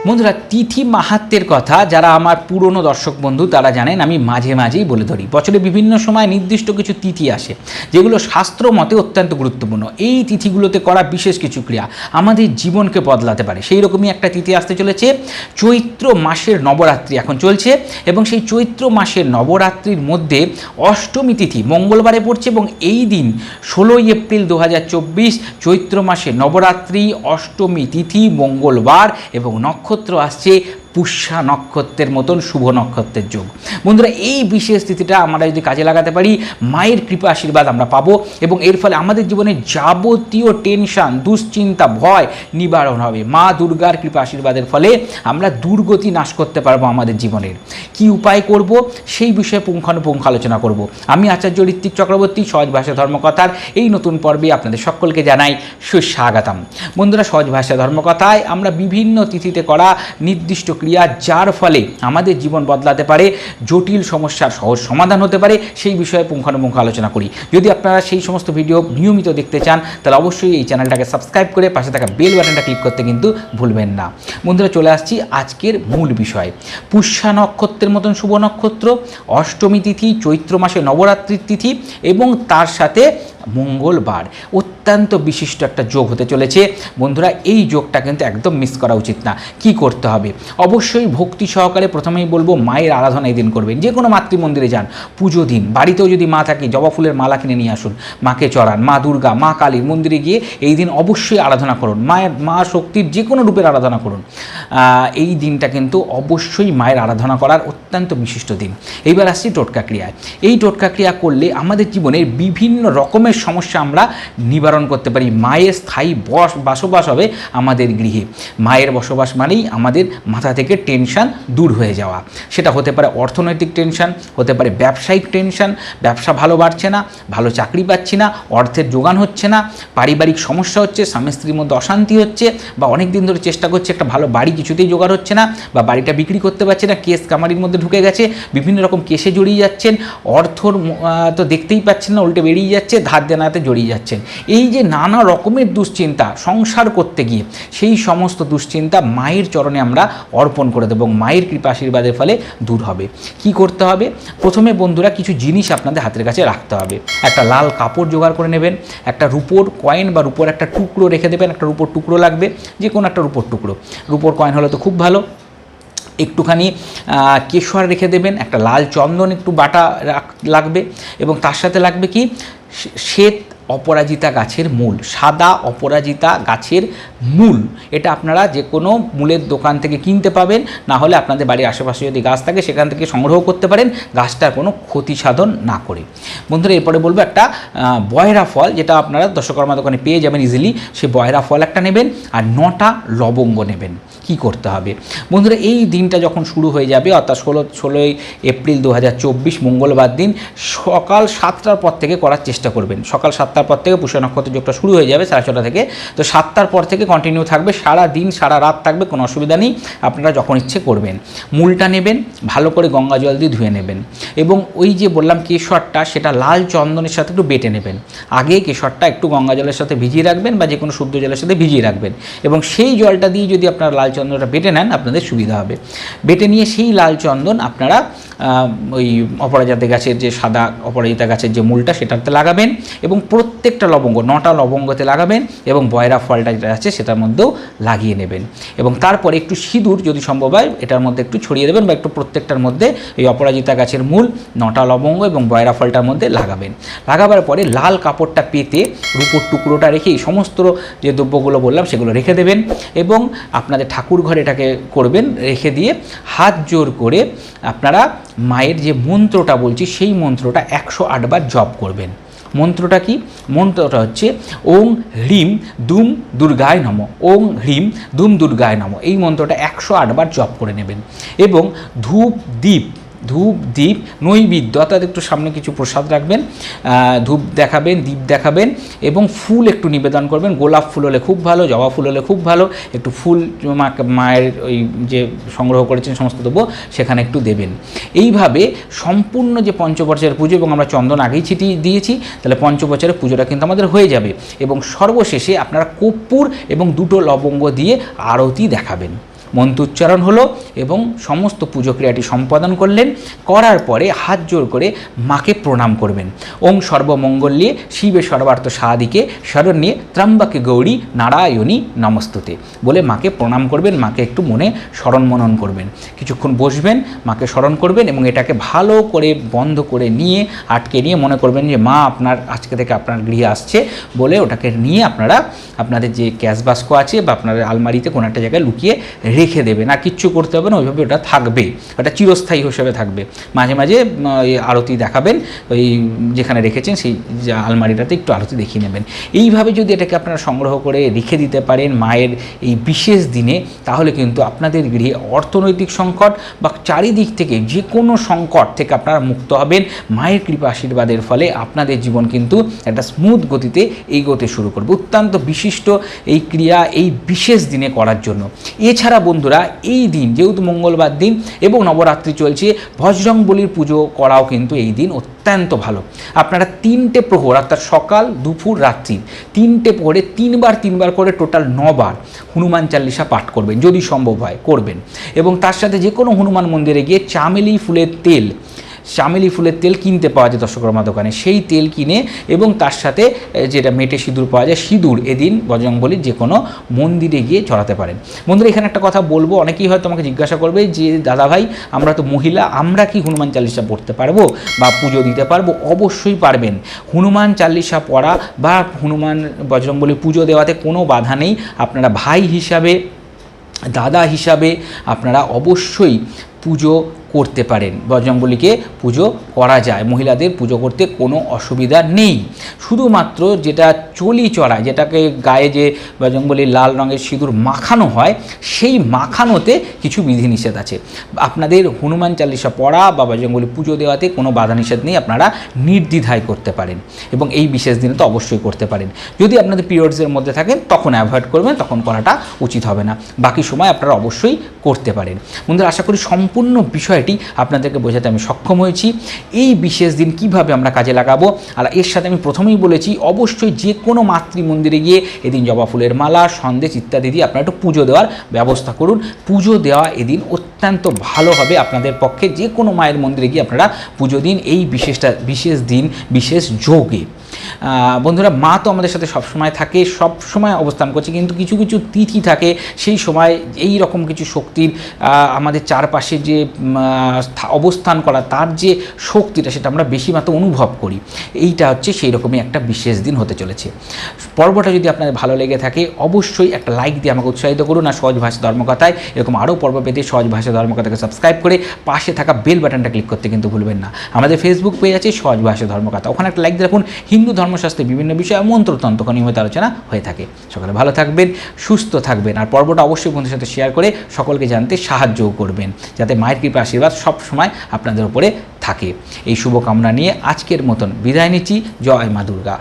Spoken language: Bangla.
বন্ধুরা, তিথি মাহাত্ম্যের কথা যারা আমার পুরনো দর্শক বন্ধু তারা জানেন আমি মাঝে মাঝেই বলে ধরি। বছরে বিভিন্ন সময় নির্দিষ্ট কিছু তিথি আসে যেগুলো শাস্ত্র মতে অত্যন্ত গুরুত্বপূর্ণ। এই তিথিগুলোতে করা বিশেষ কিছু ক্রিয়া আমাদের জীবনকে বদলাতে পারে। সেই রকমই একটা তিথি আসতে চলেছে। চৈত্র মাসের নবরাত্রি এখন চলছে এবং সেই চৈত্র মাসের নবরাত্রির মধ্যে অষ্টমী তিথি মঙ্গলবারে পড়ছে এবং এই দিন 16 এপ্রিল 2024 চৈত্র মাসের নবরাত্রি অষ্টমী তিথি মঙ্গলবার এবং নক্ষত্র আসছে পুষ্যা নক্ষত্রের মতন শুভ নক্ষত্রের যোগ। বন্ধুরা, এই বিশেষ তিথিটা আমরা যদি কাজে লাগাতে পারি মায়ের কৃপা আশীর্বাদ আমরা পাবো এবং এর ফলে আমাদের জীবনে যাবতীয় টেনশন দুশ্চিন্তা ভয় নিবারণ হবে। মা দুর্গার কৃপা আশীর্বাদের ফলে আমরা দুর্গতি নাশ করতে পারবো আমাদের জীবনের। কি উপায় করব সেই বিষয়ে পুঙ্খানুপুঙ্খ আলোচনা করব। আমি আচার্য ঋত্বিক চক্রবর্তী, সহজ ভাষা ধর্মকথার এই নতুন পর্বে আপনাদের সকলকে জানাই সুস্বাগতম। বন্ধুরা, সহজ ভাষা ধর্মকথায় আমরা বিভিন্ন তিথিতে করা নির্দিষ্ট ক্রিয়া যার ফলে আমাদের জীবন বদলাতে পারে, জটিল সমস্যার সহজ সমাধান হতে পারে, সেই বিষয়ে পুঙ্খানুপুঙ্খ আলোচনা করি। যদি আপনারা সেই সমস্ত ভিডিও নিয়মিত দেখতে চান তাহলে অবশ্যই এই চ্যানেলটাকে সাবস্ক্রাইব করে পাশে থাকা বেল বাটনটা ক্লিক করতে কিন্তু ভুলবেন না। বন্ধুরা, চলে আসছি আজকের মূল বিষয়। পুষ্যা নক্ষত্রের মতন শুভ নক্ষত্র, অষ্টমী তিথি, চৈত্র মাসে নবরাত্রির তিথি এবং তার সাথে মঙ্গলবার অত্যন্ত বিশিষ্ট একটা যোগ হতে চলেছে। বন্ধুরা, এই যোগটা কিন্তু একদম মিস করা উচিত না। কি করতে হবে? অবশ্যই ভক্তি সহকারে প্রথমেই বলবো মায়ের আরাধনা এই দিন করবেন। যে কোনো মাতৃমন্দিরে যান, পুজো দিন। বাড়িতেও যদি মা থাকে জবা ফুলের মালা কিনে নিয়ে আসুন, মাকে চড়ান। মা দুর্গা, মা কালীর মন্দিরে গিয়ে এই দিন অবশ্যই আরাধনা করুন। মা শক্তির যে কোনো রূপের আরাধনা করুন। এই দিনটা কিন্তু অবশ্যই মায়ের আরাধনা করার অত্যন্ত বিশিষ্ট দিন। এইবার আসছি টোটকা ক্রিয়ায়। এই টোটকা ক্রিয়া করলে আমাদের জীবনের বিভিন্ন রকমের সমস্যা আমরা নিবারণ করতে পারি। মায়ের স্থায়ী বসবাস হবে আমাদের গৃহে। মায়ের বসবাস মানেই আমাদের মাথা থেকে টেনশন দূর হয়ে যাওয়া। সেটা হতে পারে অর্থনৈতিক টেনশন, হতে পারে ব্যবসায়িক টেনশন, ব্যবসা ভালো বাড়ছে না, ভালো চাকরি পাচ্ছি না, অর্থের যোগান হচ্ছে না, পারিবারিক সমস্যা হচ্ছে, স্বামী স্ত্রীর মধ্যে অশান্তি হচ্ছে, বা অনেক দিন ধরে চেষ্টা করছে একটা ভালো বাড়ি কিছুতেই জোগাড় হচ্ছে না, বা বাড়িটা বিক্রি করতে পারছে না, কেস কামারির মধ্যে ঢুকে গেছে, বিভিন্ন রকম কেসে জড়িয়ে যাচ্ছেন, অর্থর তো দেখতেই পাচ্ছেন না, উল্টে বেরিয়ে যাচ্ছে, ধার দেনাতে জড়িয়ে যাচ্ছেন। এই যে নানা রকমের দুশ্চিন্তা সংসার করতে গিয়ে, সেই সমস্ত দুশ্চিন্তা মায়ের চরণে আমরা অর্পণ করে দেব এবং মায়ের কৃপা আশীর্বাদের ফলে দূর হবে। কি করতে হবে? প্রথমে বন্ধুরা কিছু জিনিস আপনাদের হাতের কাছে রাখতে হবে। একটা লাল কাপড় জোগাড় করে নেবেন, একটা রূপোর কয়েন বা রূপোর একটা টুকরো রেখে দেবেন। একটা রূপোর টুকরো লাগবে, যে কোনো একটা রূপোর টুকরো। রূপোর কয়েন হলে তো খুব ভালো। একটুখানি কেশর রেখে দেবেন, একটা লাল চন্দন একটু বাটা লাগবে এবং তার সাথে লাগবে কি শ্বেত অপরাজিতা গাছের মূল, সাদা অপরাজিতা গাছের মূল। এটা আপনারা যে কোনো মূলের দোকান থেকে কিনতে পাবেন, না হলে আপনাদের বাড়ির আশেপাশে যদি গাছ থাকে সেখান থেকে সংগ্রহ করতে পারেন, গাছটার কোনো ক্ষতি সাধন না করে। বন্ধুরা, এরপরে বলবো একটা বয়রা ফল, যেটা আপনারা দশকর্মা দোকানে পেয়ে যাবেন ইজিলি। সেই বয়রা ফল একটা নেবেন আর 9টা লবঙ্গ নেবেন। কি করতে হবে? বন্ধুরা, এই দিনটা যখন শুরু হয়ে যাবে, অর্থাৎ 16 এপ্রিল 2024 মঙ্গলবার দিন সকাল 7টার পর থেকে করার চেষ্টা করবেন। সকাল 7টার পর থেকে পুষ্য নক্ষত্রের যোগটা শুরু হয়ে যাবে 6:30 থেকে। তো 7টার পর থেকে কন্টিনিউ থাকবে, সারা দিন সারা রাত থাকবে, কোনো অসুবিধা নেই। আপনারা যখন ইচ্ছে করবেন। মূলটা নেবেন, ভালো করে গঙ্গা জল দিয়ে ধুয়ে নেবেন এবং ওই যে বললাম কেশরটা, সেটা লাল চন্দনের সাথে একটু বেটে নেবেন। আগে কেশরটা একটু গঙ্গা জলের সাথে ভিজিয়ে রাখবেন বা যে কোনো শুদ্ধ জলের সাথে ভিজিয়ে রাখবেন এবং সেই জলটা দিয়ে যদি আপনারা লাল চন্দনটা বেটে নেন আপনাদের সুবিধা হবে। বেটে নিয়ে সেই লাল চন্দন আপনারা ওই অপরাজিতা গাছের যে সাদা অপরাজিতা গাছের যে মূলটা সেটাতে লাগাবেন এবং প্রত্যেকটা লবঙ্গ 9টা লবঙ্গতে লাগাবেন এবং বয়রা ফলটা যেটা আছে সেটার মধ্যেও লাগিয়ে নেবেন এবং তারপরে একটু সিঁদুর যদি সম্ভব হয় এটার মধ্যে একটু ছড়িয়ে দেবেন বা একটু প্রত্যেকটার মধ্যে এই অপরাজিতা গাছের মূল 9টা লবঙ্গ এবং বয়রা ফলটার মধ্যে লাগাবেন। লাগাবার পরে লাল কাপড়টা পেতে রূপোর টুকরোটা রেখে এই সমস্ত যে দ্রব্যগুলো বললাম সেগুলো রেখে দেবেন এবং আপনাদের ঠাকুর ঘরে এটাকে করবেন। রেখে দিয়ে হাত জোর করে আপনারা মায়ের যে মন্ত্রটা বলছি সেই মন্ত্রটা 108 বার জপ করবেন। মন্ত্রটা কি? মন্ত্রটা হচ্ছে ওং হ্রিম দুম দুর্গায় নমঃ। ওং হ্রিম দুম দুর্গায় নমঃ। এই মন্ত্রটা 108 বার জপ করে নেবেন এবং ধূপ দ্বীপ নৈবেদ্য, অর্থাৎ একটু সামনে কিছু প্রসাদ রাখবেন, ধূপ দেখাবেন, দ্বীপ দেখাবেন এবং ফুল একটু নিবেদন করবেন। গোলাপ ফুল হলে খুব ভালো, জবা ফুল হলে খুব ভালো। একটু ফুল মায়ের ওই যে সংগ্রহ করেছেন সমস্ত দ্রব্য সেখানে একটু দেবেন। এইভাবে সম্পূর্ণ যে পঞ্চবছরের পুজো, এবং আমরা চন্দন আগেই ছিটিয়ে দিয়েছি, তাহলে পঞ্চবছরের পুজোটা কিন্তু আমাদের হয়ে যাবে এবং সর্বশেষে আপনারা কর্পূর এবং 2টো লবঙ্গ দিয়ে আরতি দেখাবেন। মন্ত্র উচ্চারণ হলো এবং সমস্ত পুজো ক্রিয়াটি সম্পাদন করলেন। করার পরে হাত জোর করে মাকে প্রণাম করবেন। ওং সর্বমঙ্গল্যে শিবে সর্বার্থ সাধিকে শরণ্যে ত্র্যম্বকে গৌরী নারায়ণী নমস্তুতে বলে মাকে প্রণাম করবেন। মাকে একটু মনে স্মরণ মনন করবেন, কিছুক্ষণ বসবেন, মাকে স্মরণ করবেন এবং এটাকে ভালো করে বন্ধ করে নিয়ে আটকে নিয়ে মনে করবেন যে মা আপনার আজকে থেকে আপনার গৃহে আসছে বলে ওটাকে নিয়ে আপনারা আপনাদের যে ক্যাশ বাস্ক আছে বা আপনার আলমারিতে কোনো একটা জায়গায় লুকিয়ে রেখে দেবেন। আর কিচ্ছু করতে হবে না, ওইভাবে ওটা থাকবে, ওটা চিরস্থায়ী হিসেবে থাকবে। মাঝে মাঝে আরতি দেখাবেন, ওই যেখানে রেখেছেন সেই আলমারিটাতে একটু আরতি দেখিয়ে নেবেন। এইভাবে যদি এটাকে আপনারা সংগ্রহ করে রেখে দিতে পারেন মায়ের এই বিশেষ দিনে, তাহলে কিন্তু আপনাদের গৃহে অর্থনৈতিক সংকট বা চারিদিক থেকে যে কোনো সংকট থেকে আপনারা মুক্ত হবেন। মায়ের কৃপা আশীর্বাদের ফলে আপনাদের জীবন কিন্তু একটা স্মুথ গতিতে এগোতে শুরু করবে। অত্যন্ত বিশিষ্ট এই ক্রিয়া এই বিশেষ দিনে করার জন্য। এছাড়া বন্ধুরা এই দিন যেহেতু মঙ্গলবার দিন এবং নবরাত্রি চলছে, বজরংবলীর পুজো করাও কিন্তু এই দিন অত্যন্ত ভালো। আপনারা 3টে প্রহর অর্থাৎ সকাল, দুপুর, রাত্রি 3টে প্রহরে 3বার করে টোটাল 9বার হনুমান চালিসা পাঠ করবেন, যদি সম্ভব হয় করবেন। এবং তার সাথে যে কোনো হনুমান মন্দিরে গিয়ে চামেলি ফুলের তেল কিনতে পাওয়া যায় দশকর্মা দোকানে, সেই তেল কিনে এবং তার সাথে যেটা মেটে সিঁদুর পাওয়া যায়, সিঁদুর এদিন বজরংবলীর যে কোনো মন্দিরে গিয়ে চড়াতে পারেন। বন্ধুরা এখানে একটা কথা বলবো, অনেকেই হয়তো আমাকে জিজ্ঞাসা করবে যে দাদা ভাই আমরা তো মহিলা, আমরা কি হনুমান চালিসা পড়তে পারবো বা পুজো দিতে পারবো? অবশ্যই পারবেন। হনুমান চালিসা পড়া বা হনুমান বজরংবলীর পুজো দেওয়াতে কোনো বাধা নেই। আপনারা ভাই হিসাবে, দাদা হিসাবে আপনারা অবশ্যই পুজো করতে পারেন। বজরংবলীকে পুজো করা যায়, মহিলাদের পুজো করতে কোনো অসুবিধা নেই। শুধুমাত্র যেটা চলি চড়া, যেটাকে গায়ে যে বজরংবলীর লাল রঙের সিঁদুর মাখানো হয়, সেই মাখানোতে কিছু বিধিনিষেধ আছে। আপনাদের হনুমান চালিসা পড়া বা বজরংবলী পুজো দেওয়াতে কোনো বাধা নিষেধ নেই, আপনারা নির্দ্বিধায় করতে পারেন এবং এই বিশেষ দিনে তো অবশ্যই করতে পারেন। যদি আপনাদের পিরিয়ডসের মধ্যে থাকেন তখন অ্যাভয়েড করবেন, তখন করাটা উচিত হবে না। বাকি সময় আপনারা অবশ্যই করতে পারেন। বন্ধুরা আশা করি সম্পূর্ণ বিষয়টি আপনাদেরকে বোঝাতে আমি সক্ষম হয়েছি। এই বিশেষ দিন কিভাবে আমরা কাজে লাগাবো, আর এর সাথে আমি প্রথমেই বলেছি অবশ্যই যে কোনো মাতৃ মন্দিরে গিয়ে এদিন জবা ফুলের মালা, সন্দেশ ইত্যাদি দিয়ে আপনারা একটু পুজো দেওয়ার ব্যবস্থা করুন। পুজো দেওয়া এদিন অত্যন্ত ভালো হবে আপনাদের পক্ষে। যে কোনো মায়ের মন্দিরে গিয়ে আপনারা পুজো দিন এই বিশেষ দিন বিশেষ যোগে। বন্ধুরা মা তো আমাদের সাথে সবসময় থাকে, সবসময় অবস্থান করছে, কিন্তু কিছু কিছু তিথি থাকে সেই সময় এই রকম কিছু শক্তির আমাদের চারপাশে যে অবস্থান করা তার যে শক্তিটা সেটা আমরা বেশি মাত্রা অনুভব করি। এইটা হচ্ছে সেই রকমই একটা বিশেষ দিন হতে চলেছে। পর্বটা যদি আপনাদের ভালো লেগে থাকে অবশ্যই একটা লাইক দিয়ে আমাকে উৎসাহিত করুন। আর সহজ ভাষা ধর্মকথায় এরকম আরও পর্ব পেতে সহজ ভাষা ধর্মকথাকে সাবস্ক্রাইব করে পাশে থাকা বেল বাটনটা ক্লিক করতে কিন্তু ভুলবেন না। আমাদের ফেসবুক পেজ আছে সহজ ভাষা ধর্মকথা, ওখানে একটা লাইক দিয়ে রাখুন। হিন্দু ধর্মশাস্ত্রে বিভিন্ন বিষয়ে মন্ত্রতন্ত্র নিয়মিত আলোচনা হয়ে থাকে। সকালে ভালো থাকবেন, সুস্থ থাকবেন, আর পর্বটা অবশ্যই বন্ধুদের সাথে শেয়ার করে সকলকে জানতে সাহায্যও করবেন, যাতে মায়ের কৃপা আশীর্বাদ সব সময় আপনাদের উপরে থাকে। এই শুভকামনা নিয়ে আজকের মতন বিদায় নিচ্ছি। জয় মা দুর্গা।